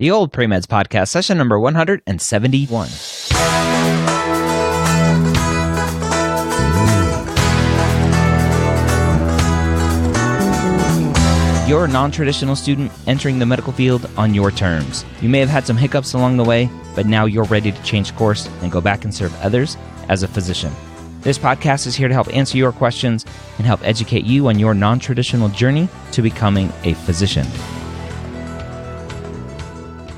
the OldPreMeds podcast, session number 171. You're a non-traditional student entering the medical field on your terms. You may have had some hiccups along the way, but now you're ready to change course and go back and serve others as a physician. This podcast is here to help answer your questions and help educate you on your non-traditional journey to becoming a physician.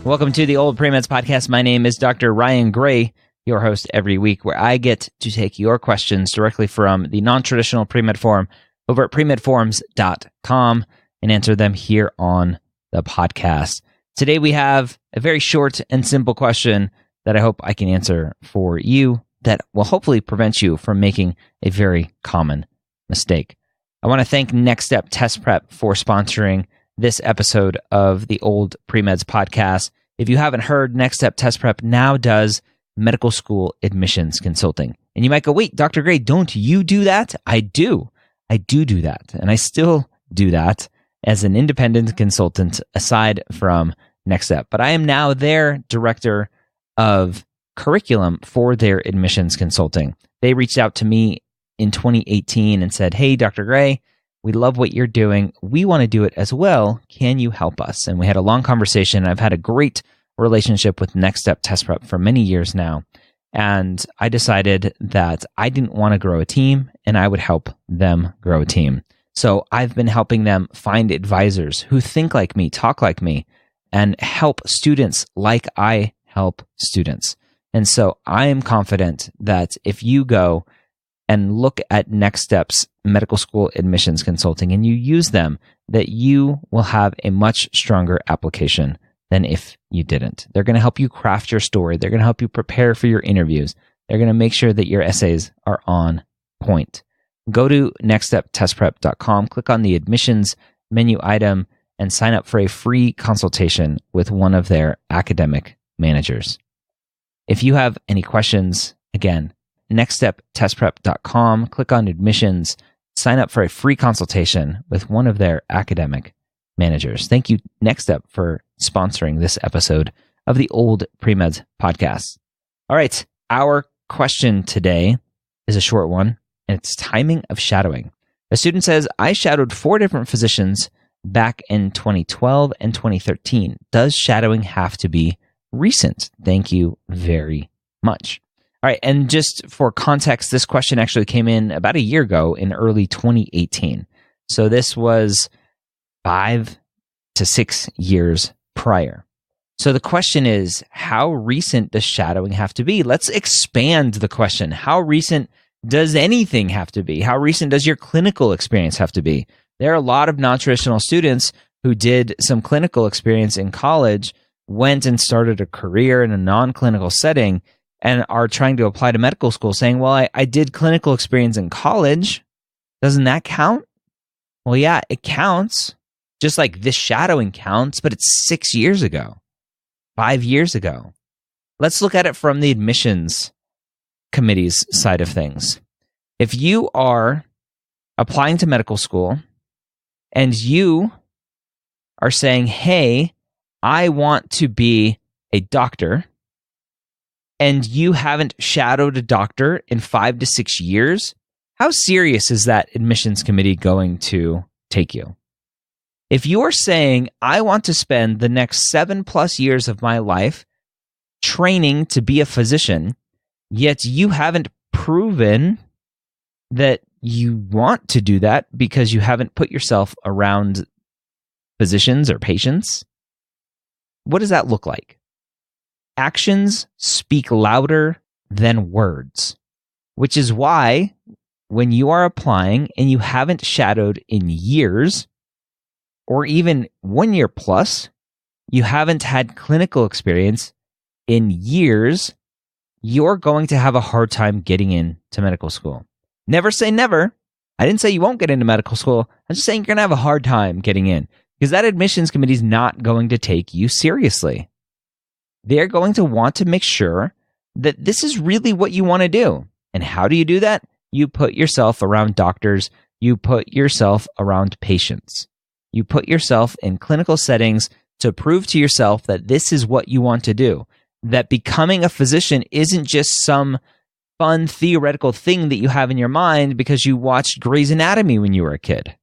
Welcome to the OldPreMeds podcast. My name is Dr. Ryan Gray, your host every week, where I get to take your questions directly from the non-traditional pre-med forum over at premedforums.com and answer them here on the podcast. Today we have a very short and simple question that I hope I can answer for you that will hopefully prevent you from making a very common mistake. I want to thank Next Step Test Prep for sponsoring this episode of the OldPreMeds podcast. If you haven't heard, Next Step Test Prep now does medical school admissions consulting. And you might go, wait, Dr. Gray, don't you do that? I do. I do that. And I still do that as an independent consultant aside from Next Step. But I am now their director of curriculum for their admissions consulting. They reached out to me in 2018 and said, hey, Dr. Gray, we love what you're doing. We want to do it as well. Can you help us? And we had a long conversation. I've had a great relationship with Next Step Test Prep for many years now. And I decided that I didn't want to grow a team and I would help them grow a team. So I've been helping them find advisors who think like me, talk like me, and help students like I help students. And so I am confident that if you go and look at Next Step's medical school admissions consulting and you use them, that you will have a much stronger application than if you didn't. They're going to help you craft your story. They're going to help you prepare for your interviews. They're going to make sure that your essays are on point. Go to nextsteptestprep.com, click on the admissions menu item, and sign up for a free consultation with one of their academic managers. If you have any questions, again, nextsteptestprep.com, click on admissions, sign up for a free consultation with one of their academic managers. Thank you, Next Step, for sponsoring this episode of the OldPreMeds podcast. All right, our question today is a short one, and it's timing of shadowing. A student says, I shadowed 4 different physicians back in 2012 and 2013. Does shadowing have to be recent? Thank you very much. All right, and just for context, this question actually came in about a year ago in early 2018. So this was 5 to 6 years prior. So the question is, how recent does shadowing have to be? Let's expand the question. How recent does anything have to be? How recent does your clinical experience have to be? There are a lot of non-traditional students who did some clinical experience in college, went and started a career in a non-clinical setting, and are trying to apply to medical school saying, well, I did clinical experience in college. Doesn't that count? Well, yeah, it counts. Just like this shadowing counts, but it's 6 years ago, 5 years ago. Let's look at it from the admissions committee's side of things. If you are applying to medical school and you are saying, hey, I want to be a doctor, and you haven't shadowed a doctor in 5 to 6 years, how serious is that admissions committee going to take you? If you're saying, I want to spend the next 7+ years of my life training to be a physician, yet you haven't proven that you want to do that because you haven't put yourself around physicians or patients, what does that look like? Actions speak louder than words, which is why when you are applying and you haven't shadowed in years, or even 1 year plus, you haven't had clinical experience in years, you're going to have a hard time getting into medical school. Never say never. I didn't say you won't get into medical school. I'm just saying you're going to have a hard time getting in because that admissions committee is not going to take you seriously. They're going to want to make sure that this is really what you want to do. And how do you do that? You put yourself around doctors. You put yourself around patients. You put yourself in clinical settings to prove to yourself that this is what you want to do, that becoming a physician isn't just some fun theoretical thing that you have in your mind because you watched Grey's Anatomy when you were a kid.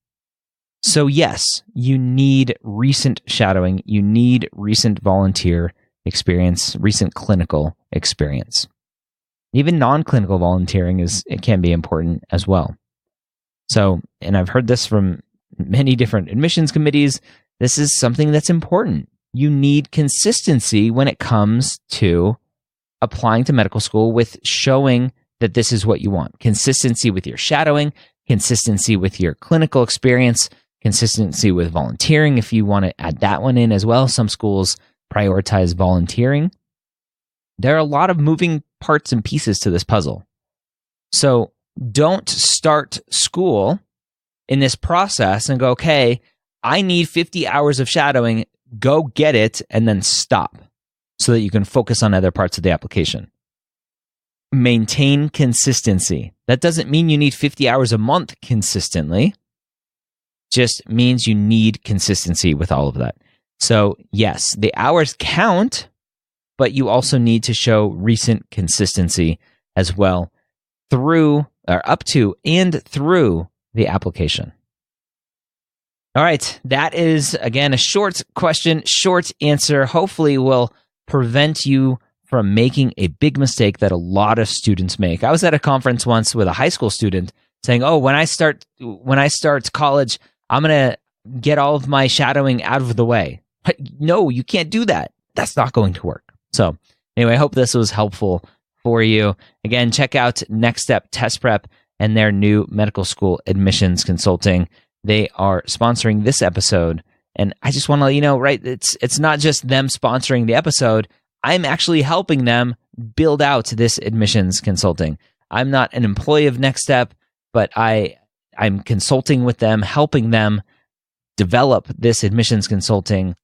So yes, you need recent shadowing. You need recent volunteer experience, recent clinical experience. Even non-clinical volunteering it can be important as well. So, and I've heard this from many different admissions committees, this is something that's important. You need consistency when it comes to applying to medical school with showing that this is what you want. Consistency with your shadowing, consistency with your clinical experience, consistency with volunteering if you want to add that one in as well. Some schools prioritize volunteering. There are a lot of moving parts and pieces to this puzzle. So don't start school in this process and go, okay, I need 50 hours of shadowing, go get it, and then stop so that you can focus on other parts of the application. Maintain consistency. That doesn't mean you need 50 hours a month consistently. Just means you need consistency with all of that. So yes, the hours count, but you also need to show recent consistency as well through or up to and through the application. All right, that is, again, a short question, short answer. Hopefully will prevent you from making a big mistake that a lot of students make. I was at a conference once with a high school student saying, oh, when I start college, I'm going to get all of my shadowing out of the way. But no, you can't do that. That's not going to work. So anyway, I hope this was helpful for you. Again, check out Next Step Test Prep and their new medical school admissions consulting. They are sponsoring this episode. And I just want to let you know, right, it's not just them sponsoring the episode. I'm actually helping them build out this admissions consulting. I'm not an employee of Next Step, but I'm consulting with them, helping them develop this admissions consulting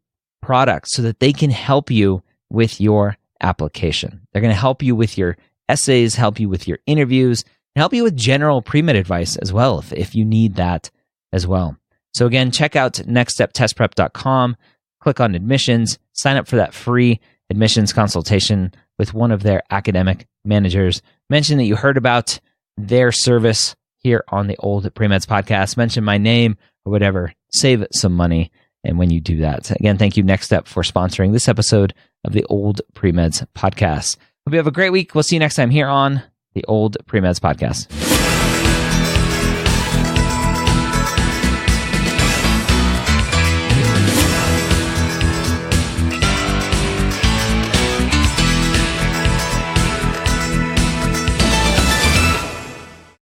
product so that they can help you with your application. They're going to help you with your essays, help you with your interviews, and help you with general pre-med advice as well if you need that as well. So again, check out nextsteptestprep.com, click on admissions, sign up for that free admissions consultation with one of their academic managers. Mention that you heard about their service here on the OldPreMeds podcast. Mention my name or whatever. Save some money. And when you do that, again, thank you, Next Step, for sponsoring this episode of the OldPreMeds podcast. Hope you have a great week. We'll see you next time here on the OldPreMeds podcast.